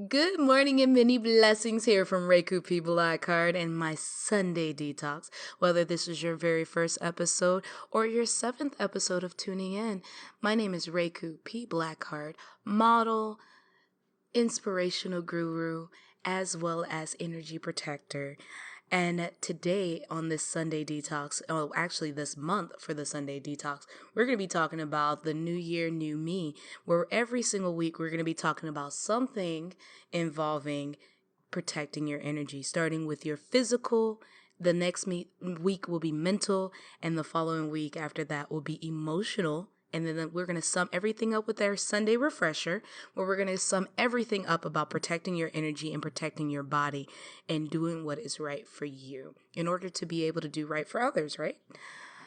Good morning and many blessings here from Reiko P. Blackheart and my Sunday Detox. Whether this is your very first episode or your seventh episode of tuning in, my name is Reiko P. Blackheart, model, inspirational guru, as well as energy protector. And today on this Sunday Detox, actually this month for the Sunday Detox, we're going to be talking about the New Year, New Me, where every single week we're going to be talking about something involving protecting your energy, starting with your physical. The next week will be mental, and the following week after that will be emotional. And then we're going to sum everything up with our Sunday refresher, where we're going to sum everything up about protecting your energy and protecting your body and doing what is right for you in order to be able to do right for others, right?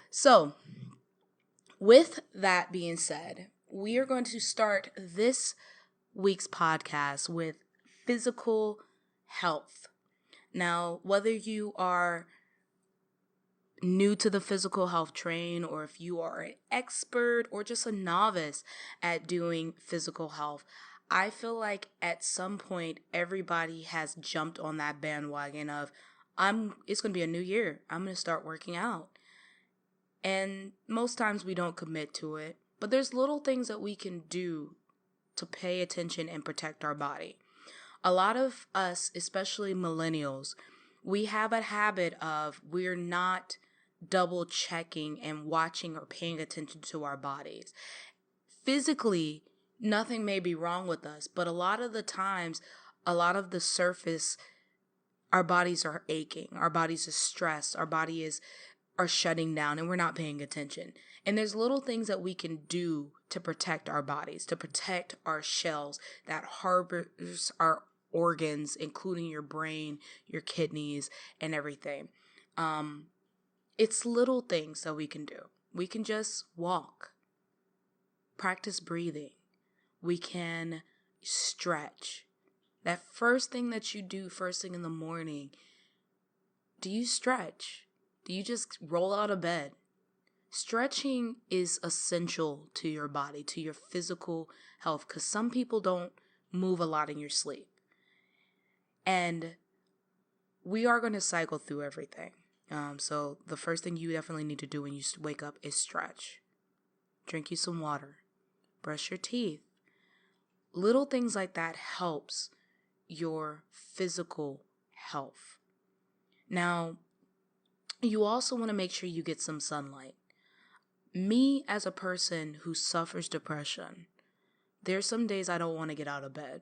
So, with that being said, we are going to start this week's podcast with physical health. Now, whether you are new to the physical health train, or if you are an expert or just a novice at doing physical health, I feel like at some point everybody has jumped on that bandwagon of it's going to be a new year. I'm going to start working out. And most times we don't commit to it, but there's little things that we can do to pay attention and protect our body. A lot of us, especially millennials, we have a habit of we're not double checking and watching or paying attention to our bodies. Physically, nothing may be wrong with us, but a lot of the times, a lot of the surface, our bodies are aching, our bodies are stressed, our bodies are shutting down, and we're not paying attention. And there's little things that we can do to protect our bodies, to protect our shells that harbors our organs, including your brain, your kidneys, and everything. It's little things that we can do. We can just walk, practice breathing. We can stretch. That first thing that you do first thing in the morning, do you stretch? Do you just roll out of bed? Stretching is essential to your body, to your physical health, because some people don't move a lot in your sleep. And we are going to cycle through everything. So the first thing you definitely need to do when you wake up is stretch. Drink you some water. Brush your teeth. Little things like that helps your physical health. Now, you also want to make sure you get some sunlight. Me, as a person who suffers depression, there's some days I don't want to get out of bed,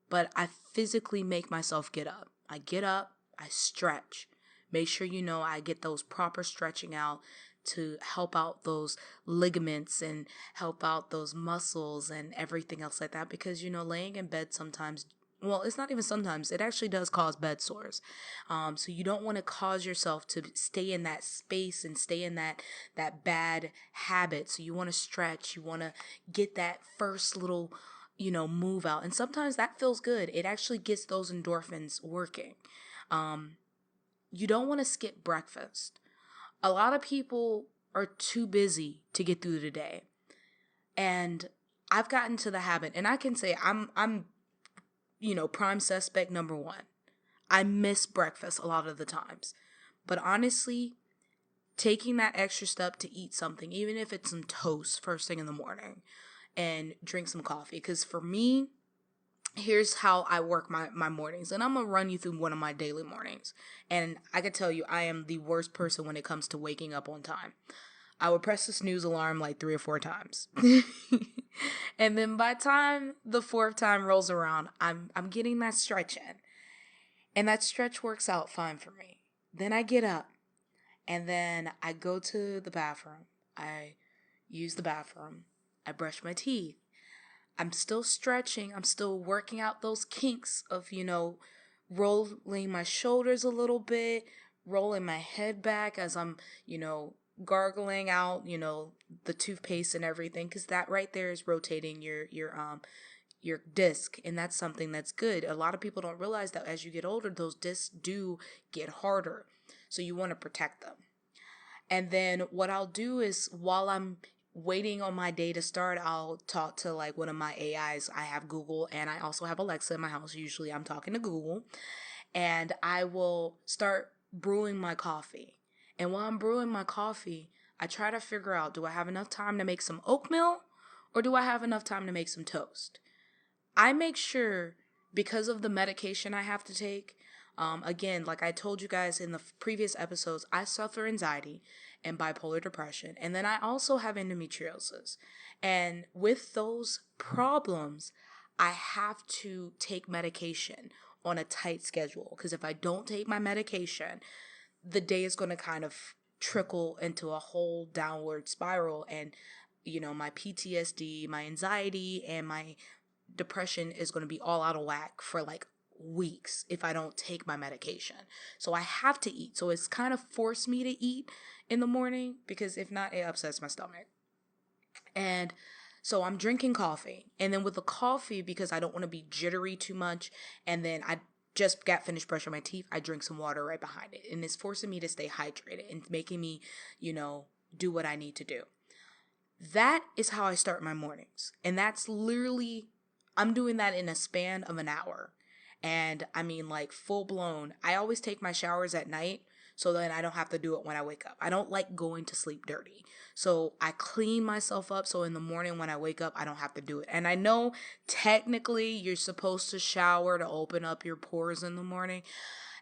but I physically make myself get up. I get up, I stretch. Make sure I get those proper stretching out to help out those ligaments and help out those muscles and everything else like that, because laying in bed sometimes, well, it's not even sometimes, it actually does cause bed sores. So you don't want to cause yourself to stay in that space and stay in that bad habit. So you want to stretch, you want to get that first little move out. And sometimes that feels good. It actually gets those endorphins working. You don't want to skip breakfast. A lot of people are too busy to get through the day. And I've gotten to the habit, and I can say I'm prime suspect number one. I miss breakfast a lot of the times. But honestly, taking that extra step to eat something, even if it's some toast first thing in the morning, and drink some coffee. Because for me, here's how I work my mornings. And I'm going to run you through one of my daily mornings. And I can tell you, I am the worst person when it comes to waking up on time. I would press the snooze alarm like 3 or 4 times. And then by the time the 4th time rolls around, I'm getting that stretch in. And that stretch works out fine for me. Then I get up. And then I go to the bathroom. I use the bathroom. I brush my teeth. I'm still stretching. I'm still working out those kinks of, rolling my shoulders a little bit, rolling my head back as I'm, gargling out, the toothpaste and everything, because that right there is rotating your disc, and that's something that's good. A lot of people don't realize that as you get older, those discs do get harder, so you want to protect them. And then what I'll do is while I'm waiting on my day to start, I'll talk to like one of my AIs. I have Google and I also have Alexa in my house. Usually I'm talking to Google, and I will start brewing my coffee. And while I'm brewing my coffee, I try to figure out, do I have enough time to make some oatmeal or do I have enough time to make some toast? I make sure, because of the medication I have to take, again, like I told you guys in the previous episodes, I suffer anxiety and bipolar depression. And then I also have endometriosis. And with those problems, I have to take medication on a tight schedule. Because if I don't take my medication, the day is going to kind of trickle into a whole downward spiral. And, my PTSD, my anxiety, and my depression is going to be all out of whack for like weeks if I don't take my medication. So I have to eat. So it's kind of forced me to eat in the morning, because if not, it upsets my stomach. And so I'm drinking coffee. And then with the coffee, because I don't want to be jittery too much, and then I just got finished brushing my teeth, I drink some water right behind it. And it's forcing me to stay hydrated and making me, do what I need to do. That is how I start my mornings. And that's literally, I'm doing that in a span of an hour. And I mean, like, full blown. I always take my showers at night so then I don't have to do it when I wake up. I don't like going to sleep dirty. So I clean myself up so in the morning when I wake up, I don't have to do it. And I know technically you're supposed to shower to open up your pores in the morning.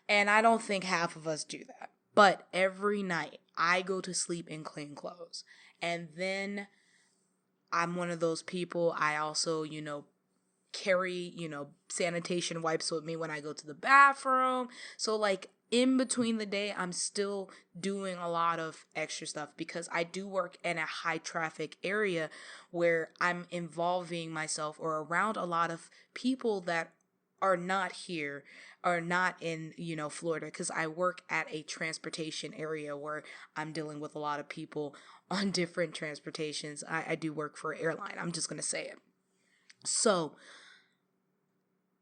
And I don't think half of us do that. But every night I go to sleep in clean clothes. And then I'm one of those people, I also, carry, sanitation wipes with me when I go to the bathroom. So like in between the day, I'm still doing a lot of extra stuff because I do work in a high traffic area where I'm involving myself or around a lot of people that are not here, are not in, Florida, because I work at a transportation area where I'm dealing with a lot of people on different transportations. I do work for an airline. I'm just going to say it. So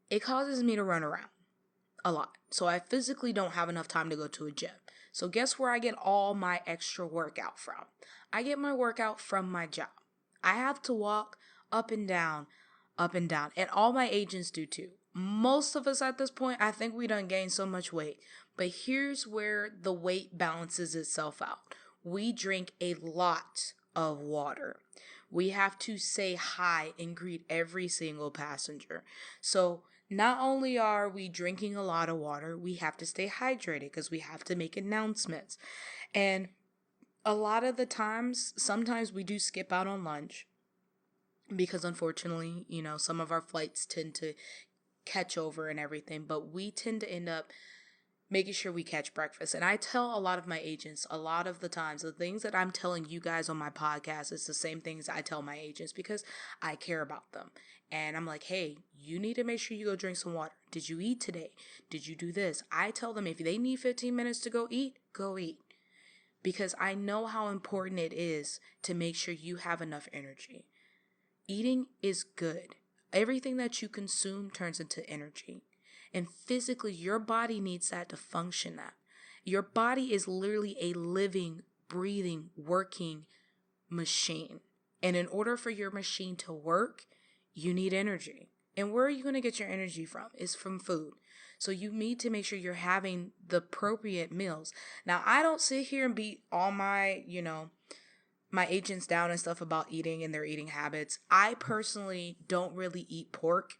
it causes me to run around a lot. So I physically don't have enough time to go to a gym. So guess where I get all my extra workout from? I get my workout from my job. I have to walk up and down, up and down. And all my agents do too. Most of us at this point, I think we done gained so much weight. But here's where the weight balances itself out. We drink a lot of water. We have to say hi and greet every single passenger. So not only are we drinking a lot of water, we have to stay hydrated because we have to make announcements. And a lot of the times, sometimes we do skip out on lunch because unfortunately, some of our flights tend to catch over and everything, but we tend to end up making sure we catch breakfast. And I tell a lot of my agents, a lot of the times, the things that I'm telling you guys on my podcast is the same things I tell my agents because I care about them. And I'm like, hey, you need to make sure you go drink some water. Did you eat today? Did you do this? I tell them if they need 15 minutes to go eat, go eat. Because I know how important it is to make sure you have enough energy. Eating is good. Everything that you consume turns into energy. And physically, your body needs that to function that. Your body is literally a living, breathing, working machine. And in order for your machine to work, you need energy. And where are you going to get your energy from? It's from food. So you need to make sure you're having the appropriate meals. Now, I don't sit here and beat all my, my agents down and stuff about eating and their eating habits. I personally don't really eat pork.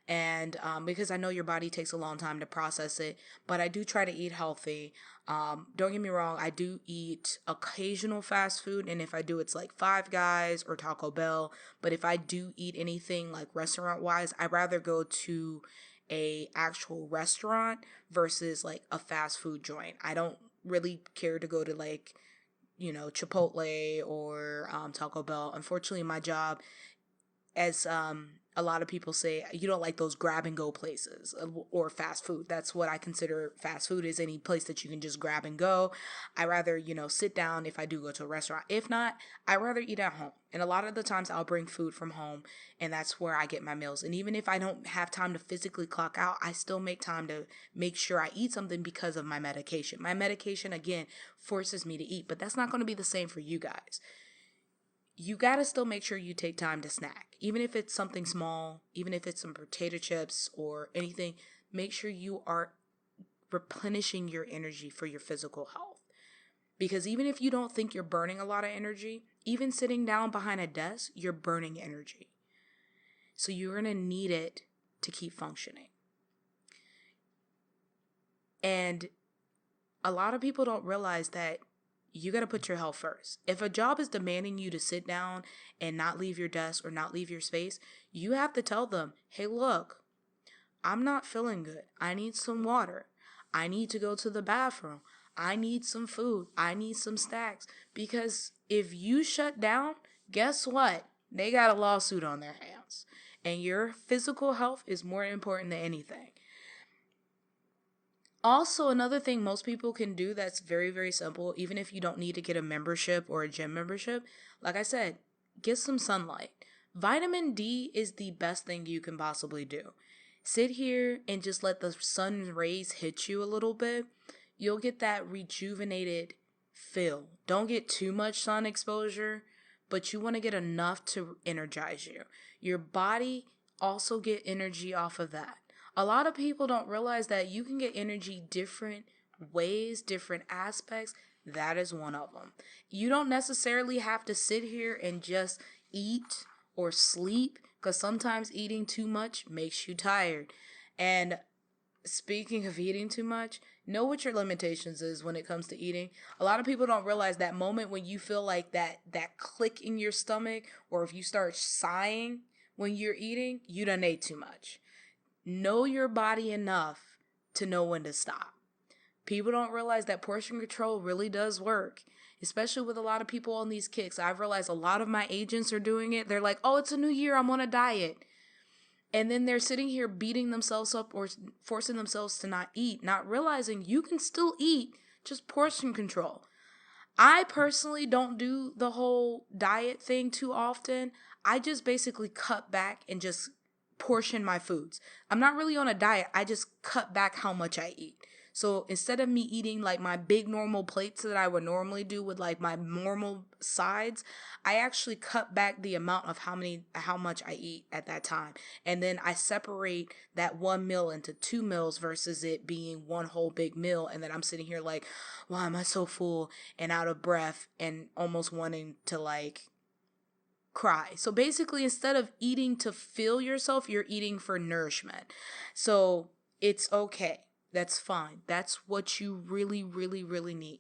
And because I know your body takes a long time to process it, but I do try to eat healthy. Don't get me wrong, I do eat occasional fast food, and if I do, it's like Five Guys or Taco Bell. But if I do eat anything like restaurant-wise, I'd rather go to a actual restaurant versus like a fast food joint. I don't really care to go to like, Chipotle or Taco Bell. Unfortunately, my job, as a lot of people say, you don't like those grab and go places or fast food. That's what I consider fast food, is any place that you can just grab and go. I rather, sit down if I do go to a restaurant. If not, I rather eat at home. And a lot of the times I'll bring food from home, and that's where I get my meals. And even if I don't have time to physically clock out, I still make time to make sure I eat something because of my medication. My medication, again, forces me to eat, but that's not going to be the same for you guys. you got to still make sure you take time to snack. Even if it's something small, even if it's some potato chips or anything, make sure you are replenishing your energy for your physical health. Because even if you don't think you're burning a lot of energy, even sitting down behind a desk, you're burning energy. So you're going to need it to keep functioning. And a lot of people don't realize that you got to put your health first. If a job is demanding you to sit down and not leave your desk or not leave your space, you have to tell them, hey, look, I'm not feeling good. I need some water. I need to go to the bathroom. I need some food. I need some snacks. Because if you shut down, guess what? They got a lawsuit on their hands. And your physical health is more important than anything. Also, another thing most people can do that's very, very simple, even if you don't need to get a membership or a gym membership, like I said, get some sunlight. Vitamin D is the best thing you can possibly do. Sit here and just let the sun rays hit you a little bit. You'll get that rejuvenated feel. Don't get too much sun exposure, but you want to get enough to energize you. Your body also get energy off of that. A lot of people don't realize that you can get energy different ways, different aspects. That is one of them. You don't necessarily have to sit here and just eat or sleep, because sometimes eating too much makes you tired. And speaking of eating too much, know what your limitations is when it comes to eating. A lot of people don't realize that moment when you feel like that click in your stomach, or if you start sighing when you're eating, you done ate too much. Know your body enough to know when to stop. People don't realize that portion control really does work, especially with a lot of people on these kicks. I've realized a lot of my agents are doing it. They're like, oh, it's a new year, I'm on a diet. And then they're sitting here beating themselves up or forcing themselves to not eat, not realizing you can still eat, just portion control. I personally don't do the whole diet thing too often. I just basically cut back and just portion my foods. I'm not really on a diet. I just cut back how much I eat. So instead of me eating like my big normal plates that I would normally do with like my normal sides, I actually cut back the amount of how much I eat at that time. And then I separate that one meal into 2 meals versus it being one whole big meal. And then I'm sitting here like, why am I so full and out of breath and almost wanting to like cry. So basically, instead of eating to fill yourself, you're eating for nourishment. So it's okay. That's fine. That's what you really, really, really need.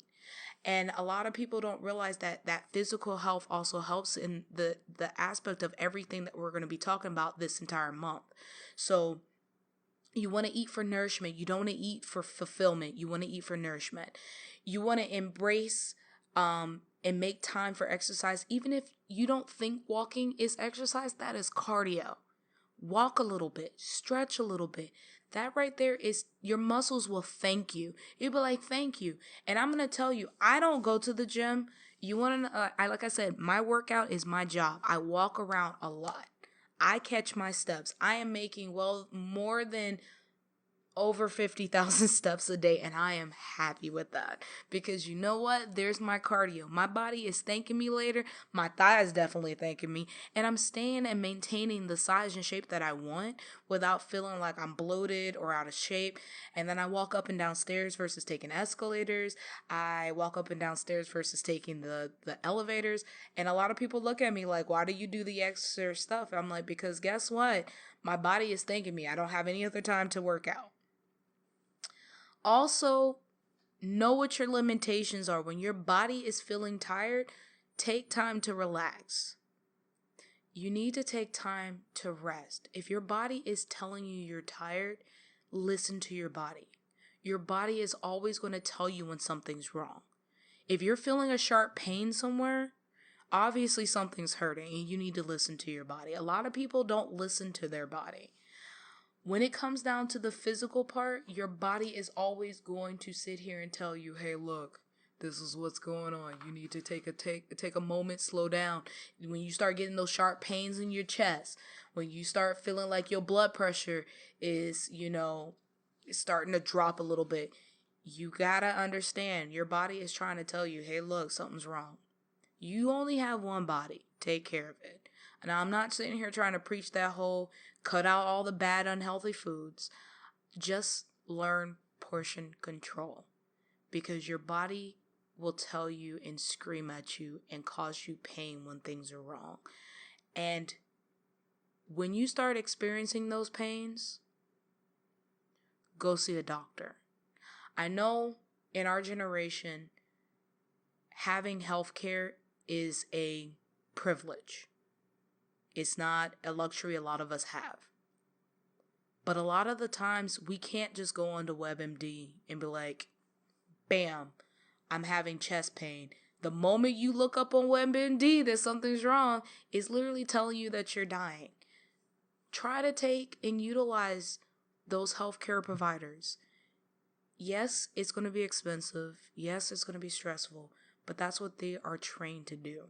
And a lot of people don't realize that physical health also helps in the aspect of everything that we're going to be talking about this entire month. So you want to eat for nourishment. You don't want to eat for fulfillment. You want to eat for nourishment. You want to embrace and make time for exercise. Even if you don't think walking is exercise, that is cardio. Walk a little bit, stretch a little bit. That right there is, your muscles will thank you. You'll be like, thank you. And I'm going to tell you, I don't go to the gym. You want to, like I said, my workout is my job. I walk around a lot. I catch my steps. I am making more than over 50,000 steps a day, and I am happy with that, because you know what? There's my cardio. My body is thanking me later. My thighs definitely thanking me, and I'm staying and maintaining the size and shape that I want without feeling like I'm bloated or out of shape. And then I walk up and down stairs versus taking escalators. I walk up and down stairs versus taking the elevators. And a lot of people look at me like, why do you do the extra stuff? I'm like, because guess what? My body is thanking me. I don't have any other time to work out. Also, know what your limitations are. When your body is feeling tired, take time to relax. You need to take time to rest. If your body is telling you you're tired, listen to your body. Your body is always going to tell you when something's wrong. If you're feeling a sharp pain somewhere, obviously something's hurting and you need to listen to your body. A lot of people don't listen to their body. When it comes down to the physical part, your body is always going to sit here and tell you, hey, look, this is what's going on. You need to take a moment, slow down. When you start getting those sharp pains in your chest, when you start feeling like your blood pressure is, starting to drop a little bit, you gotta understand your body is trying to tell you, hey, look, something's wrong. You only have one body. take care of it. And I'm not sitting here trying to preach that whole cut out all the bad, unhealthy foods. Just learn portion control, because your body will tell you and scream at you and cause you pain when things are wrong. And when you start experiencing those pains, go see a doctor. I know in our generation, having health care is a privilege. It's not a luxury a lot of us have. But a lot of the times we can't just go onto WebMD and be like, bam, I'm having chest pain. The moment you look up on WebMD that something's wrong, it's literally telling you that you're dying. Try to take and utilize those healthcare providers. Yes, it's going to be expensive. Yes, it's going to be stressful, but that's what they are trained to do.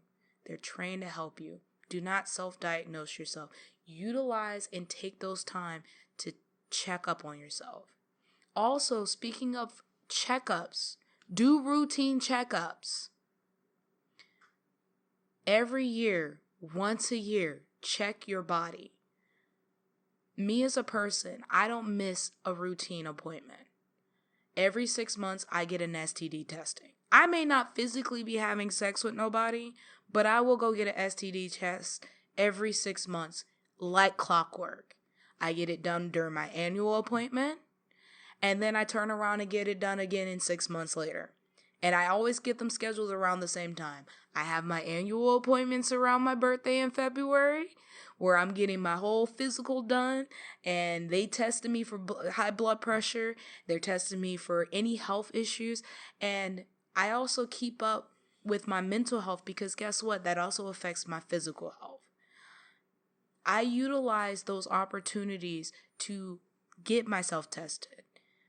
They're trained to help you. Do not self-diagnose yourself. Utilize and take those time to check up on yourself. Also, speaking of checkups, do routine checkups. Every year, once a year, check your body. Me as a person, I don't miss a routine appointment. Every 6 months, I get an STD testing. I may not physically be having sex with nobody, but I will go get an STD test every 6 months, like clockwork. I get it done during my annual appointment, and then I turn around and get it done again in 6 months later. And I always get them scheduled around the same time. I have my annual appointments around my birthday in February, where I'm getting my whole physical done, and they tested me for high blood pressure. They're testing me for any health issues. And I also keep up with my mental health, because guess what? That also affects my physical health. I utilize those opportunities to get myself tested,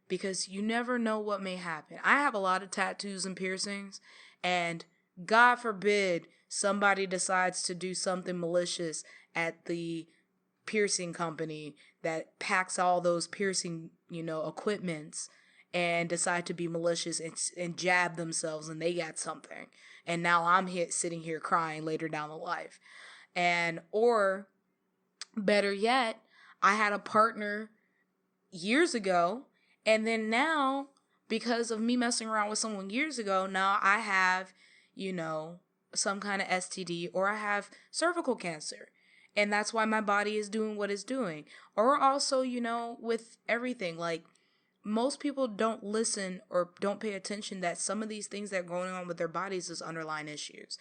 because you never know what may happen. I have a lot of tattoos and piercings, and God forbid somebody decides to do something malicious at the piercing company that packs all those piercing, equipments, and decide to be malicious and jab themselves, and they got something. And now I'm sitting here crying later down the life. Or better yet, I had a partner years ago, and then now, because of me messing around with someone years ago, now I have, some kind of STD, or I have cervical cancer. And that's why my body is doing what it's doing. Or also, with everything, like, most people don't listen or don't pay attention that some of these things that are going on with their bodies is underlying issues.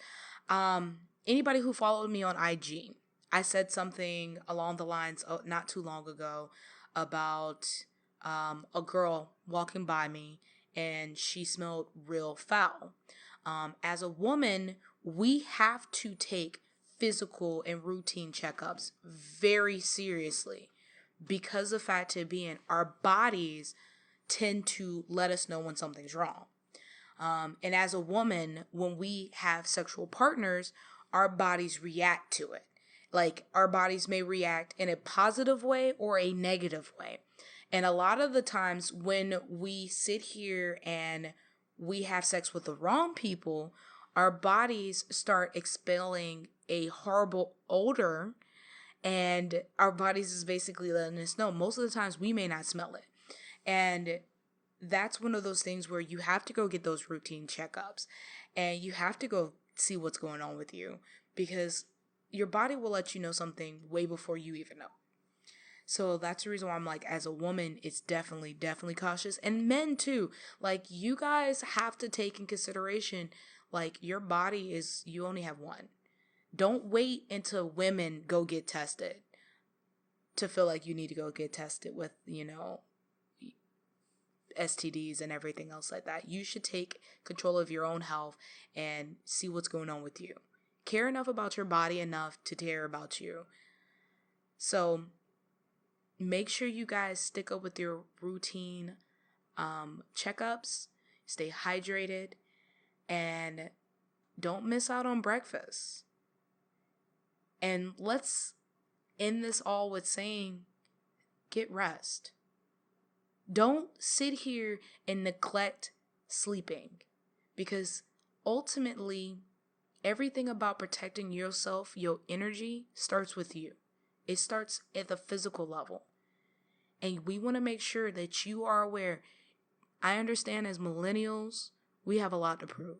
Anybody who followed me on IG, I said something along the lines of, not too long ago, about a girl walking by me, and she smelled real foul. As a woman, we have to take physical and routine checkups very seriously, because the fact of being, our bodies tend to let us know when something's wrong. And as a woman, when we have sexual partners, our bodies react to it. Like, our bodies may react in a positive way or a negative way. And a lot of the times when we sit here and we have sex with the wrong people, our bodies start expelling a horrible odor, and our bodies is basically letting us know. Most of the times we may not smell it. And that's one of those things where you have to go get those routine checkups, and you have to go see what's going on with you, because your body will let you know something way before you even know. So that's the reason why I'm like, as a woman, it's definitely cautious. And men too. Like, you guys have to take in consideration, like, your body is, you only have one. Don't wait until women go get tested to feel like you need to go get tested with, STDs and everything else like that. You should take control of your own health and see what's going on with you. Care enough about your body enough to care about you. So make sure you guys stick up with your routine checkups, stay hydrated, and don't miss out on breakfast. And let's end this all with saying, get rest. Don't sit here and neglect sleeping, because ultimately Everything about protecting yourself, your energy, starts with you. It starts at the physical level. And we want to make sure that you are aware. I understand as millennials, we have a lot to prove.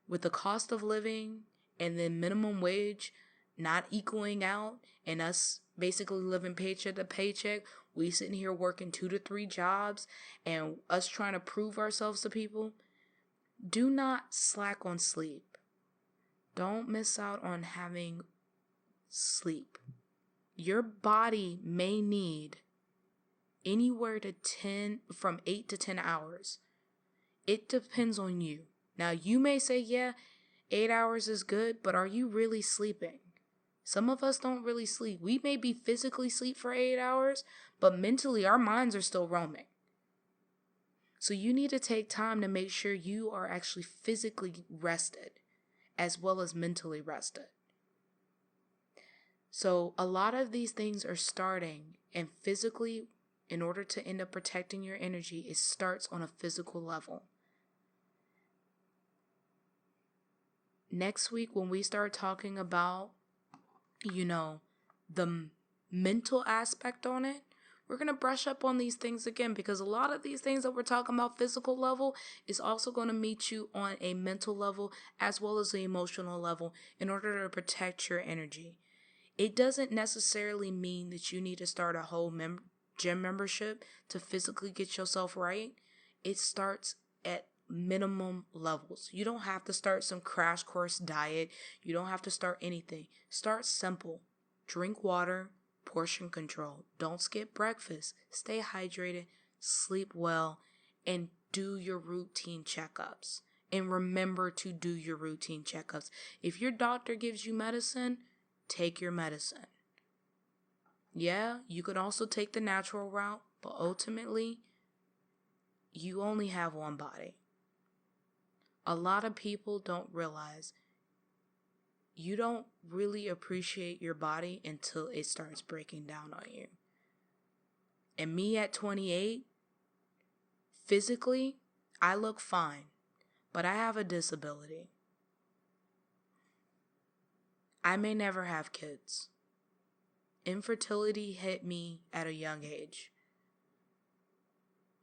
With the cost of living and the minimum wage not equaling out and us basically living paycheck to paycheck, we sitting here working 2 to 3 jobs and us trying to prove ourselves to people. Do not slack on sleep. Don't miss out on having sleep. Your body may need anywhere to from 8 to 10 hours. It depends on you. Now, you may say, yeah, 8 hours is good, but are you really sleeping? Some of us don't really sleep. We may be physically asleep for 8 hours, but mentally our minds are still roaming. So you need to take time to make sure you are actually physically rested as well as mentally rested. So a lot of these things are starting, and physically, in order to end up protecting your energy, it starts on a physical level. Next week, when we start talking about, the mental aspect on it, we're going to brush up on these things again, because a lot of these things that we're talking about physical level is also going to meet you on a mental level as well as the emotional level in order to protect your energy. It doesn't necessarily mean that you need to start a whole gym membership to physically get yourself right. It starts at minimum levels. You don't have to start some crash course diet. You don't have to start anything. Start simple. Drink water, portion control. Don't skip breakfast. Stay hydrated, sleep well, and do your routine checkups. And remember to do your routine checkups. If your doctor gives you medicine, take your medicine. Yeah, you could also take the natural route, but ultimately, you only have one body. A lot of people don't realize you don't really appreciate your body until it starts breaking down on you. And me at 28, physically, I look fine, but I have a disability. I may never have kids. Infertility hit me at a young age.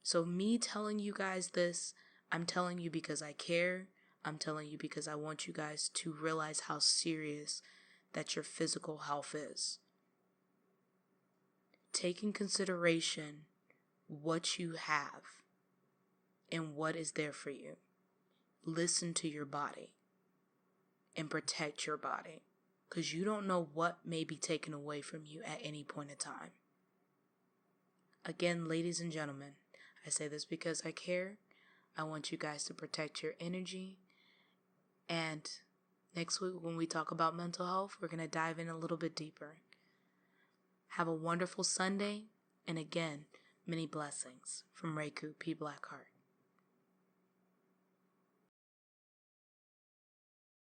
So me telling you guys this, I'm telling you because I care. I'm telling you because I want you guys to realize how serious that your physical health is. Take in consideration what you have and what is there for you. Listen to your body and protect your body, because you don't know what may be taken away from you at any point in time. Again, ladies and gentlemen, I say this because I care. I want you guys to protect your energy. And next week, when we talk about mental health, we're going to dive in a little bit deeper. Have a wonderful Sunday. And again, many blessings from Reiko P. Blackheart.